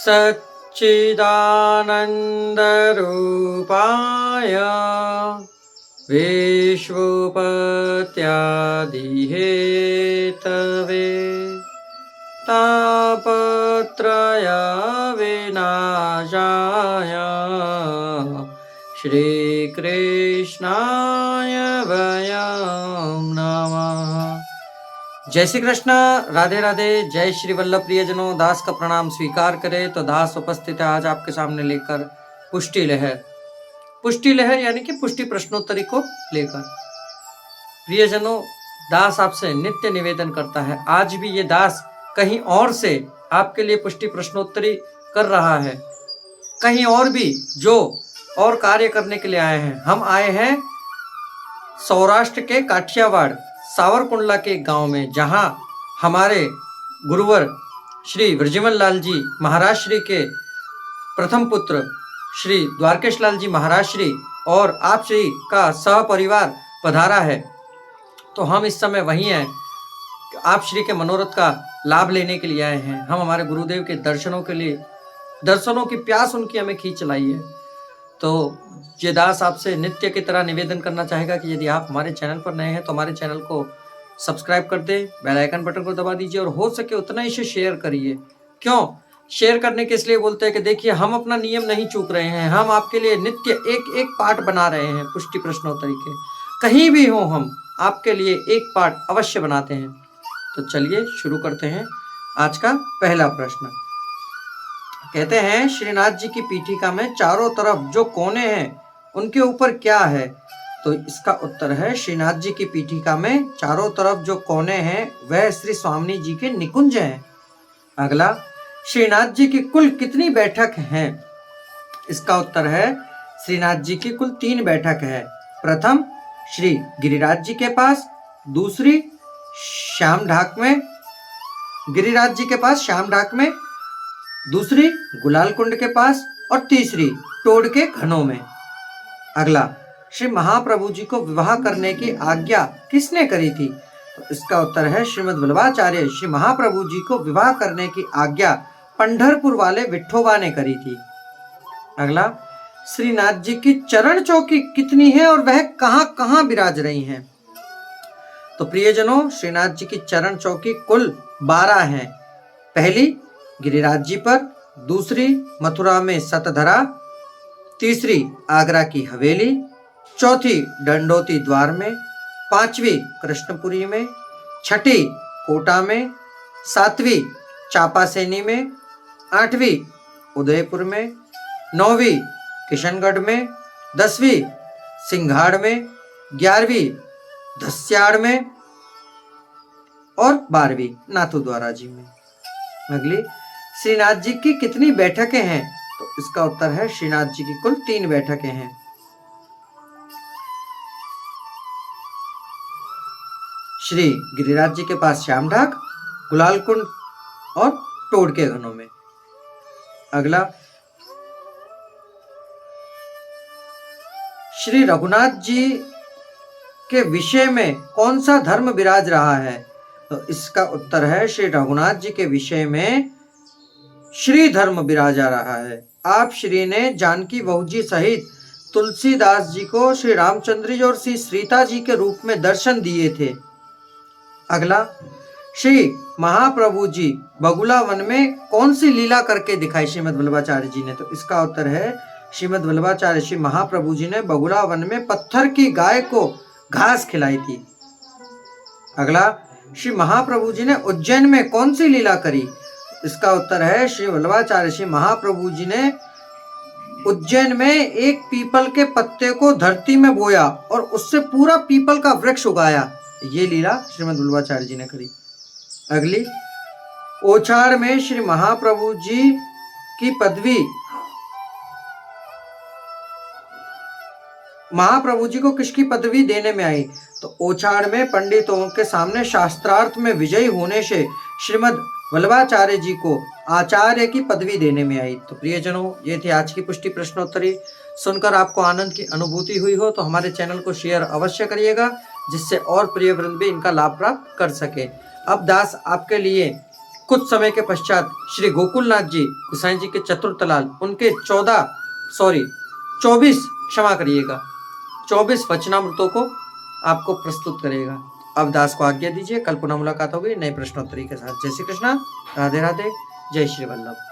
सच्चिदानन्दरूपाय विश्वोपत्यादिहेतवे तापत्रय विनाशाय श्रीकृष्णाय वयं नमः। जय श्री कृष्ण, राधे राधे। जय श्री वल्लभ प्रियजनों, दास का प्रणाम स्वीकार करें। तो दास उपस्थित है आज आपके सामने लेकर पुष्टि लहर यानी कि पुष्टि प्रश्नोत्तरी को लेकर। प्रियजनों, दास आपसे नित्य निवेदन करता है, आज भी ये दास कहीं और से आपके लिए पुष्टि प्रश्नोत्तरी कर रहा है। कहीं और भी जो और कार्य करने के लिए आए हैं। हम आए हैं सौराष्ट्र के काठियावाड़ सावरकुंडला के गांव में, जहां हमारे गुरुवर श्री वृजिमल लाल जी महाराज श्री के प्रथम पुत्र श्री द्वारकेश लाल जी महाराज श्री और आप श्री का सहपरिवार पधारा है। तो हम इस समय वहीं हैं, आप श्री के मनोरथ का लाभ लेने के लिए आए हैं। हम हमारे गुरुदेव के दर्शनों के लिए, दर्शनों की प्यास उनकी हमें खींच लाई है। तो ये दास आपसे नित्य की तरह निवेदन करना चाहेगा कि यदि आप हमारे चैनल पर नए हैं तो हमारे चैनल को सब्सक्राइब कर दें, बेल आइकन बटन को दबा दीजिए और हो सके उतना ही इसे शेयर करिए। क्यों शेयर करने के इसलिए बोलते हैं कि देखिए, हम अपना नियम नहीं चूक रहे हैं। हम आपके लिए नित्य एक एक पाठ बना रहे हैं पुष्टि प्रश्नोत्तरी के। कहीं भी हो, हम आपके लिए एक पाठ अवश्य बनाते हैं। तो चलिए शुरू करते हैं। आज का पहला प्रश्न कहते हैं, श्रीनाथ जी की पीठिका में चारों तरफ जो कोने हैं उनके ऊपर क्या है? तो इसका उत्तर है, श्रीनाथ जी की पीठिका में चारों तरफ जो कोने हैं वह श्री स्वामी जी के निकुंज हैं। अगला, श्रीनाथ जी की कुल कितनी बैठक हैं? इसका उत्तर है, श्रीनाथ जी की कुल 3 बैठक है। प्रथम श्री गिरिराज जी के पास, दूसरी श्याम ढाक में, गिरिराज जी के पास श्याम ढाक में, दूसरी गुलाल कुंड के पास और तीसरी टोड़ के घनों में। अगला, श्री महाप्रभु जी को विवाह करने की आज्ञा किसने करी थी? तो इसका उत्तर है, श्रीमद् वल्लभाचार्य श्री महाप्रभु जी को विवाह करने की आज्ञा पंढरपुर वाले विठोबा ने करी थी। अगला, श्रीनाथ जी की चरण चौकी कितनी है और वह कहां कहां विराज रही हैं? तो प्रियजनों, श्रीनाथ जी की चरण चौकी कुल 12 हैं। पहली गिरिराज जी पर, दूसरी मथुरा में सतधरा, तीसरी आगरा की हवेली, चौथी डंडोती द्वार में, पांचवी कृष्णपुरी में, छठी कोटा में, सातवीं चापासेनी में, आठवीं उदयपुर में, नौवीं किशनगढ़ में, 10वीं सिंघाड़ में, 11वीं धस्याड़ में और 12वीं नाथुद्वारा जी में। अगली, श्रीनाथ जी की कितनी बैठकें हैं? तो इसका उत्तर है, श्रीनाथ जी की कुल 3 बैठकें हैं। श्री गिरिराज जी के पास श्याम ढाक, गुलाल कुंड और टोड़ के घनों में। अगला, श्री रघुनाथ जी के विषय में कौन सा धर्म विराज रहा है? तो इसका उत्तर है, श्री रघुनाथ जी के विषय में श्री धर्म विराजा रहा है। आप श्री ने जानकी बहू जी सहित तुलसीदास जी को श्री रामचंद्र जी और श्री सीता जी के रूप में दर्शन दिए थे। अगला, श्री महाप्रभु जी बगुला वन में कौन सी लीला करके दिखाई श्रीमद् वल्लभाचार्य जी ने? तो इसका उत्तर है, श्रीमद् वल्लभाचार्य श्री महाप्रभु जी ने बगुला वन में पत्थर की गाय को घास खिलाई थी। अगला, श्री महाप्रभु जी ने उज्जैन में कौन सी लीला करी? इसका उत्तर है, श्री वल्लभाचार्य श्री महाप्रभु जी ने उज्जैन में एक पीपल के पत्ते को धरती में बोया और उससे पूरा पीपल का वृक्ष उगाया। ये लीला श्रीमद् वल्लभाचार्य जी ने करी। अगली, ओछाड़ में श्री महाप्रभु जी की पदवी महाप्रभु जी को किसकी पदवी देने में आई? तो ओछाड़ में पंडितों के सामने शास्त्रार्थ में विजयी होने से श्रीमद् वल्लभाचार्य जी को आचार्य की पदवी देने में आई। तो प्रियजनों, ये थी आज की पुष्टि प्रश्नोत्तरी। सुनकर आपको आनंद की अनुभूति हुई हो तो हमारे चैनल को शेयर अवश्य करिएगा, जिससे और प्रिय वृंद भी इनका लाभ प्राप्त कर सके। अब दास आपके लिए कुछ समय के पश्चात श्री गोकुलनाथ जी गोसाई जी के चतुर्थ लाल उनके 24 क्षमा करिएगा 24 वचनामृतों को आपको प्रस्तुत करेगा। अब दास को आज्ञा दीजिए, कल पुनः मुलाकात होगी नए प्रश्नोत्तरी के साथ। जय श्री कृष्णा, राधे राधे, जय श्री वल्लभ।